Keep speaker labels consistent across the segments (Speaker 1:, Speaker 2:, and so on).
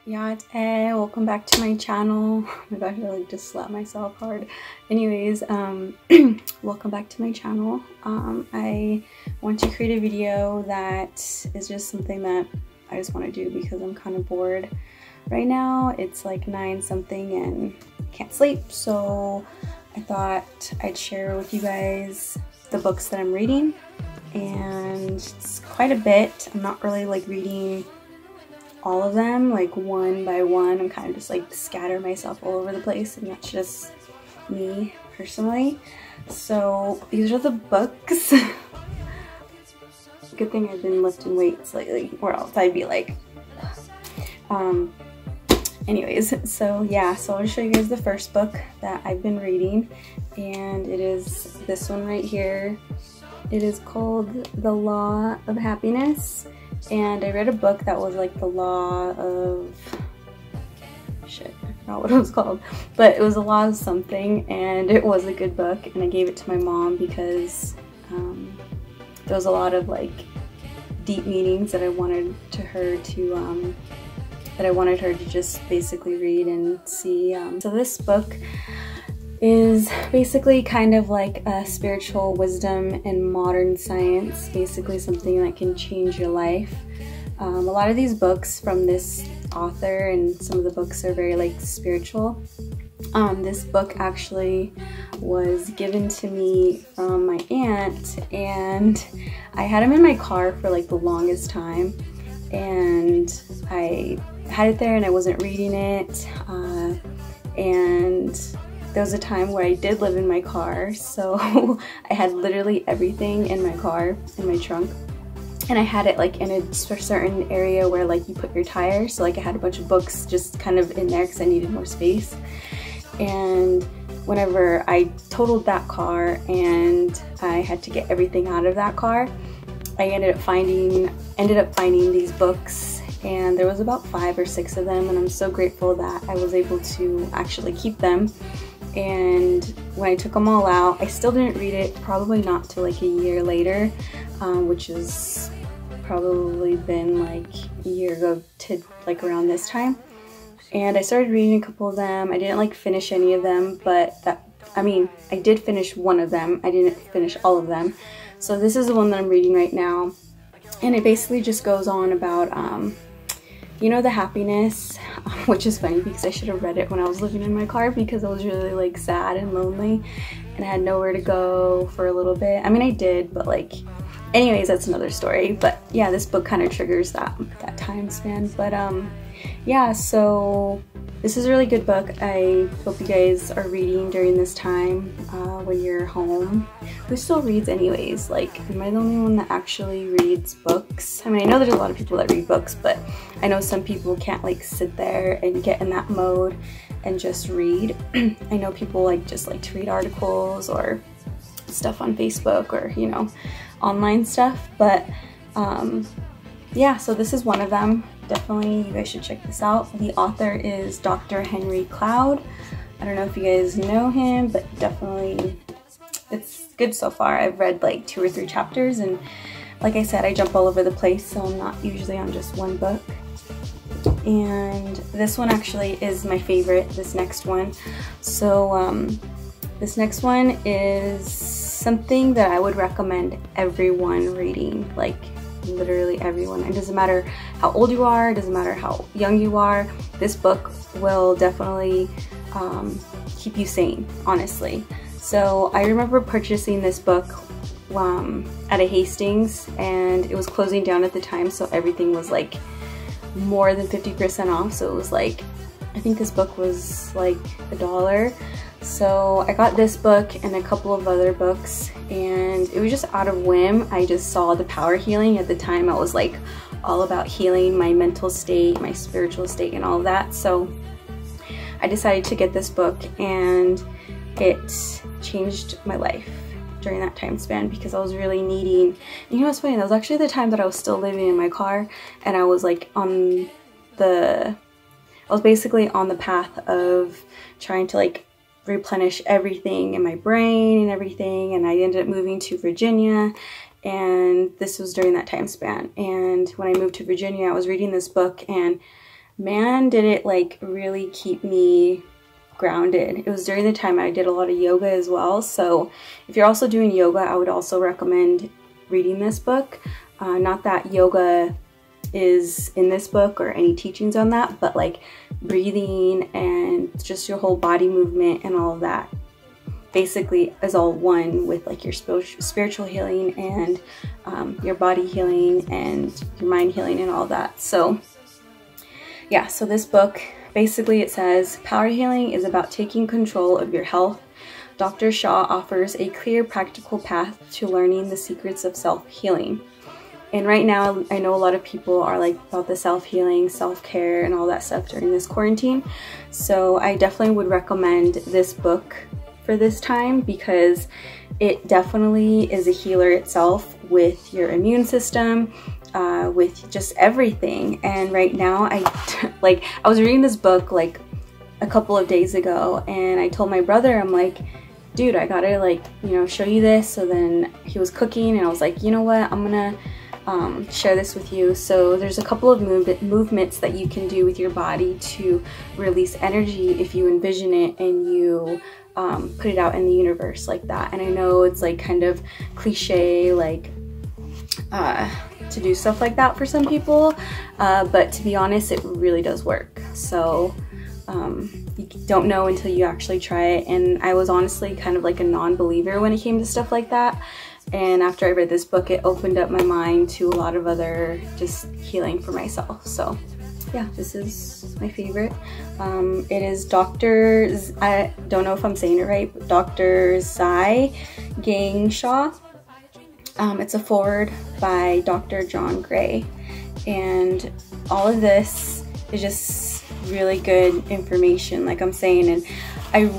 Speaker 1: Yeah, welcome back to my channel. Oh my gosh, I like just slapped myself hard. Anyways, welcome back to my channel. I want to create a video that is just something that I just want to do because I'm kind of bored right now. It's like 9 something and I can't sleep, so I thought I'd share with you guys the books that I'm reading, and it's quite a bit. I'm not really like reading all of them like one by one. I'm kind of just like scatter myself all over the place, and that's just me personally. So these are the books. Good thing I've been lifting weights lately, or else I'd be like anyways, so yeah, so I'll just show you guys the first book that I've been reading, and it is this one right here. It is called The Law of Happiness, and I read a book that was like The Law of shit, I forgot what it was called, but it was a law of something, and it was a good book, and I gave it to my mom because there was a lot of like deep meanings that I wanted her to just basically read and see. So this book is basically kind of like a spiritual wisdom and modern science, basically something that can change your life. A lot of these books from this author, and some of the books are very like spiritual. This book actually was given to me from my aunt, and I had him in my car for like the longest time, and I had it there and I wasn't reading it, and there was a time where I did live in my car, so I had literally everything in my car, in my trunk, and I had it like in a certain area where like you put your tires, so like I had a bunch of books just kind of in there because I needed more space. And whenever I totaled that car and I had to get everything out of that car, I ended up finding these books, and there was about 5 or 6 of them, and I'm so grateful that I was able to actually keep them. And when I took them all out, I still didn't read it, probably not till like a year later, which has probably been like a year ago to like around this time. And I started reading a couple of them. I didn't like finish any of them, but I did finish one of them. I didn't finish all of them. So this is the one that I'm reading right now, and it basically just goes on about you know, the happiness, which is funny because I should have read it when I was living in my car because I was really like sad and lonely and I had nowhere to go for a little bit. I mean, I did, but like, anyways, that's another story. But yeah, this book kind of triggers that time span. But yeah, so this is a really good book. I hope you guys are reading during this time when you're home. Who still reads anyways? Like, am I the only one that actually reads books? I mean, I know there's a lot of people that read books, but I know some people can't like sit there and get in that mode and just read. I know people like just like to read articles or stuff on Facebook or, you know, online stuff, but yeah, so this is one of them. Definitely, you guys should check this out. The author is Dr. Henry Cloud. I don't know if you guys know him, but definitely it's good so far. I've read like 2 or 3 chapters, and like I said, I jump all over the place, so I'm not usually on just one book. And this one actually is my favorite, this next one. So this next one is something that I would recommend everyone reading, like literally everyone. It doesn't matter how old you are, it doesn't matter how young you are, this book will definitely keep you sane, honestly. So I remember purchasing this book at a Hastings, and it was closing down at the time, so everything was like more than 50% off, so it was like, I think this book was like $1. So I got this book and a couple of other books, and it was just out of whim. I just saw the power healing. At the time I was like all about healing my mental state, my spiritual state, and all of that. So I decided to get this book, and it changed my life during that time span because I was really needing, and you know what's funny, that was actually the time that I was still living in my car, and I was like I was basically on the path of trying to like replenish everything in my brain and everything, and I ended up moving to Virginia, and this was during that time span. And when I moved to Virginia, I was reading this book, and man, did it like really keep me grounded. It was during the time I did a lot of yoga as well. So if you're also doing yoga, I would also recommend reading this book. Not that yoga is in this book or any teachings on that, but like breathing and just your whole body movement and all of that basically is all one with like your spiritual healing and your body healing and your mind healing and all that. So yeah, so this book, basically it says, power healing is about taking control of your health. Dr. Shaw offers a clear, practical path to learning the secrets of self-healing. And right now, I know a lot of people are like about the self-healing, self-care, and all that stuff during this quarantine. So I definitely would recommend this book for this time because it definitely is a healer itself with your immune system, with just everything. And right now, I was reading this book like a couple of days ago, and I told my brother, I'm like, dude, I gotta like, you know, show you this. So then he was cooking and I was like, you know what, I'm gonna share this with you. So there's a couple of movements that you can do with your body to release energy if you envision it and you put it out in the universe like that. And I know it's like kind of cliche, like to do stuff like that for some people, but to be honest, it really does work. So you don't know until you actually try it. And I was honestly kind of like a non-believer when it came to stuff like that. And after I read this book, it opened up my mind to a lot of other just healing for myself. So yeah, this is my favorite. It is Dr. I don't know if I'm saying it right, but Dr. Zai Gang Shaw. It's a foreword by Dr. John Gray. And all of this is just really good information, like I'm saying. And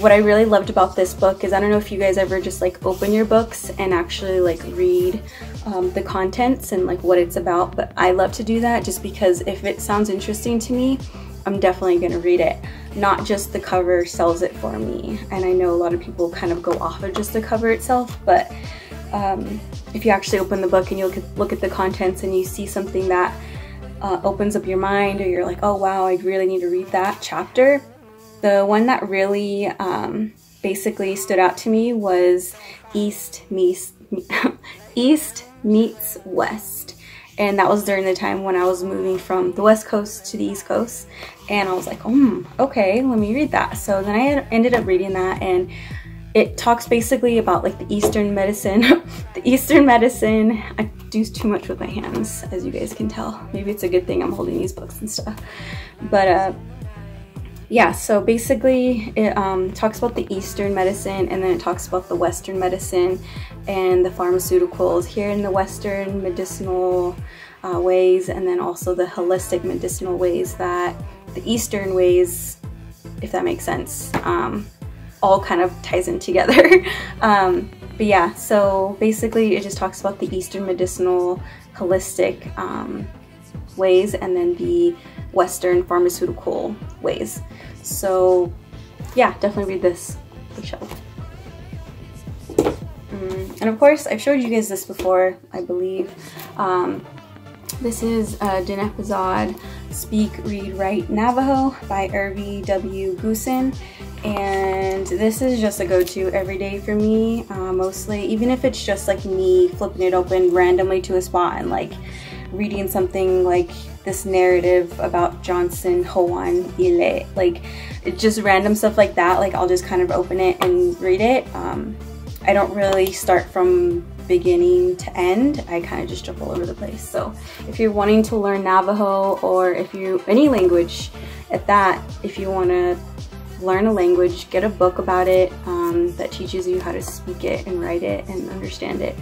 Speaker 1: what I really loved about this book is, I don't know if you guys ever just like open your books and actually like read the contents and like what it's about, but I love to do that just because if it sounds interesting to me, I'm definitely gonna read it. Not just the cover sells it for me. And I know a lot of people kind of go off of just the cover itself, but if you actually open the book and you look at the contents and you see something that opens up your mind, or you're like, oh wow, I really need to read that chapter. The one that really basically stood out to me was East Meets West. And that was during the time when I was moving from the West Coast to the East Coast. And I was like, okay, let me read that. So then I ended up reading that, and it talks basically about like the Eastern medicine. The Eastern medicine, I do too much with my hands, as you guys can tell. Maybe it's a good thing I'm holding these books and stuff. But yeah, so basically it talks about the Eastern medicine, and then it talks about the Western medicine and the pharmaceuticals here in the Western medicinal ways, and then also the holistic medicinal ways that the Eastern ways, if that makes sense, all kind of ties in together. But yeah, so basically it just talks about the Eastern medicinal holistic ways, and then the Western pharmaceutical ways. So yeah, definitely read this bookshelf. And of course, I've showed you guys this before, I believe. This is Dine Bizaad, Speak, Read, Write Navajo by Irvy W. Goossen. And this is just a go-to every day for me, mostly, even if it's just like me flipping it open randomly to a spot and like reading something like this narrative about Johnson Hoan Ile, like it's just random stuff like that. Like I'll just kind of open it and read it. I don't really start from beginning to end. I kind of just jump all over the place. So if you're wanting to learn Navajo, or if you any language at that, if you want to learn a language, get a book about it that teaches you how to speak it and write it and understand it.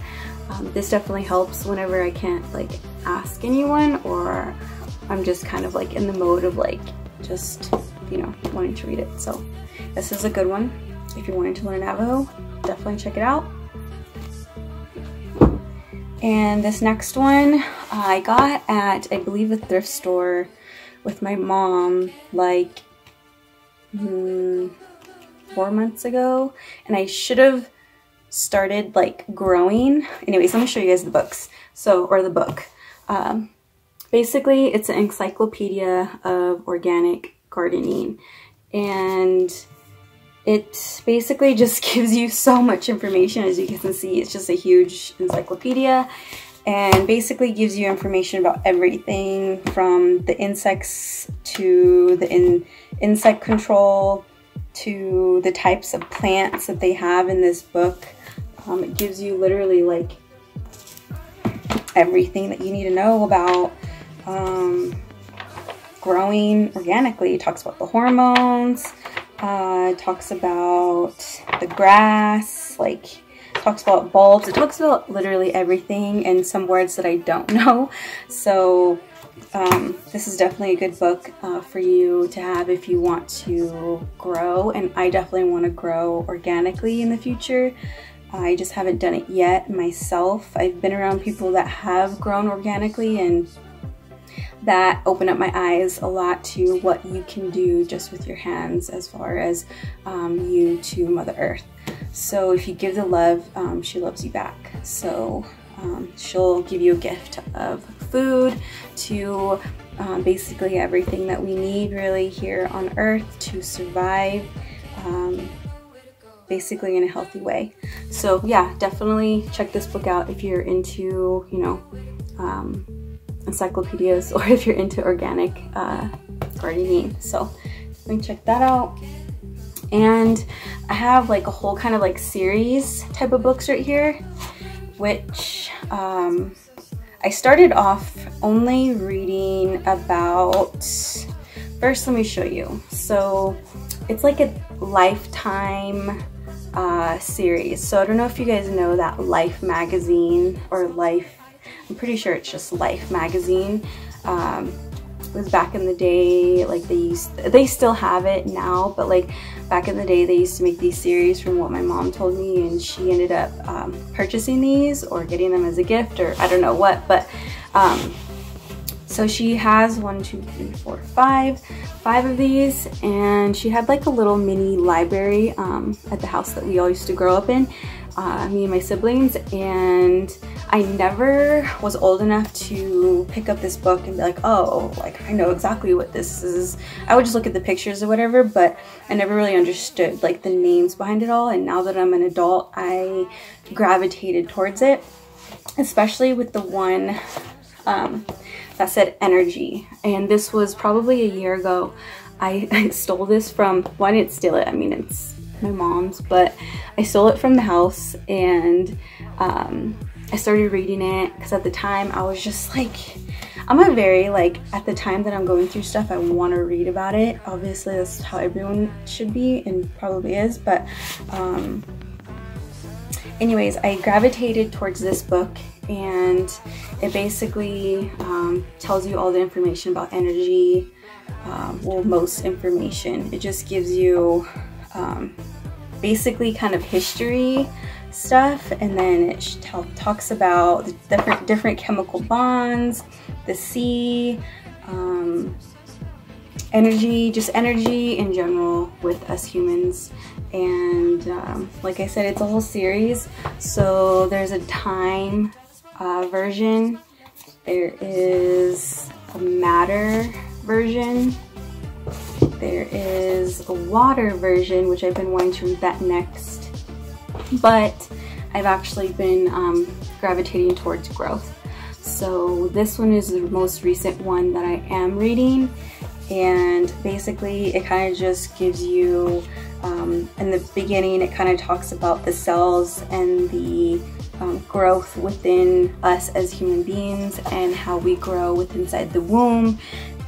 Speaker 1: This definitely helps whenever I can't like ask anyone, or I'm just kind of like in the mode of like just, you know, wanting to read it. So this is a good one if you're wanting to learn Navajo. Definitely check it out. And this next one I got at, I believe, a thrift store with my mom like 4 months ago, and I should have started like growing. Anyways, let me show you guys the books. So, or the book. But basically it's an encyclopedia of organic gardening, and it basically just gives you so much information. As you can see, it's just a huge encyclopedia, and basically gives you information about everything from the insects to the insect control to the types of plants that they have in this book. It gives you literally like everything that you need to know about growing organically. It talks about the hormones, it talks about the grass, like talks about bulbs. It talks about literally everything, and some words that I don't know. So this is definitely a good book for you to have if you want to grow, and I definitely want to grow organically in the future. I just haven't done it yet myself. I've been around people that have grown organically, and that opened up my eyes a lot to what you can do just with your hands as far as you to Mother Earth. So if you give the love, she loves you back. So she'll give you a gift of food to basically everything that we need really here on Earth to survive, basically in a healthy way. So yeah, definitely check this book out if you're into, you know, encyclopedias, or if you're into organic gardening. So let me check that out. And I have like a whole kind of like series type of books right here, which I started off only reading about, first let me show you. So it's like a Lifetime series. So I don't know if you guys know that Life magazine, or Life, I'm pretty sure it's just Life magazine. It was back in the day, like they still have it now, but like back in the day they used to make these series, from what my mom told me, and she ended up purchasing these or getting them as a gift, or I don't know what, but so she has 1, 2, 3, 4, 5 of these, and she had like a little mini library at the house that we all used to grow up in, me and my siblings, and I never was old enough to pick up this book and be like, oh, like I know exactly what this is. I would just look at the pictures or whatever, but I never really understood like the names behind it all. And now that I'm an adult, I gravitated towards it, especially with the one that said energy. And this was probably a year ago. I stole this from, well, I didn't steal it, I mean it's my mom's, but I stole it from the house, and I started reading it because at the time I was just like, I'm a very like, at the time that I'm going through stuff, I want to read about it. Obviously that's how everyone should be, and probably is, but anyways, I gravitated towards this book, and it basically tells you all the information about energy, well, most information. It just gives you basically kind of history stuff, and then it talks about the different chemical bonds, the sea, energy, just energy in general with us humans. And like I said, it's a whole series. So there's a time version, there is a matter version, there is a water version, which I've been wanting to read that next, but I've actually been gravitating towards growth. So this one is the most recent one that I am reading, and basically it kind of just gives you, in the beginning it kind of talks about the cells and the growth within us as human beings, and how we grow within inside the womb,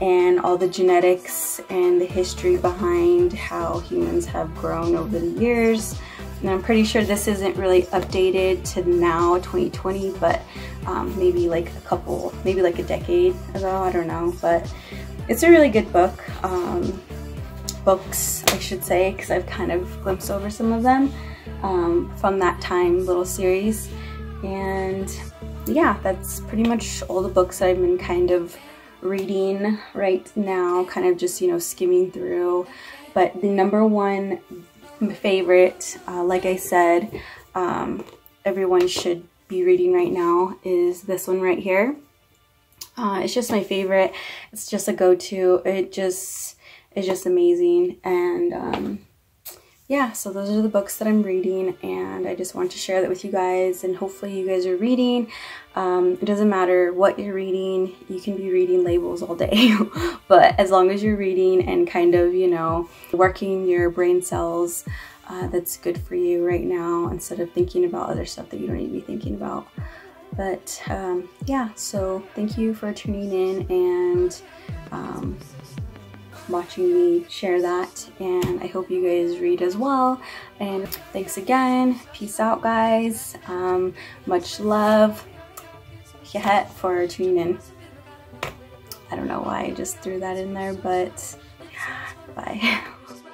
Speaker 1: and all the genetics and the history behind how humans have grown over the years. And I'm pretty sure this isn't really updated to now, 2020, but maybe like maybe like a decade ago, I don't know. But it's a really good book, books I should say, because I've kind of glimpsed over some of them from that time little series. And yeah, that's pretty much all the books I've been kind of reading right now, kind of just, you know, skimming through. But the #1 favorite, like I said, everyone should be reading right now, is this one right here. It's just my favorite. It's just a go-to. It's just amazing. And yeah, so those are the books that I'm reading, and I just want to share that with you guys, and hopefully you guys are reading. It doesn't matter what you're reading. You can be reading labels all day, but as long as you're reading and kind of, you know, working your brain cells, that's good for you right now, instead of thinking about other stuff that you don't need to be thinking about. But yeah, so thank you for tuning in and watching me share that, and I hope you guys read as well. And thanks again. Peace out, guys. Much love for tuning in. I don't know why I just threw that in there, but bye.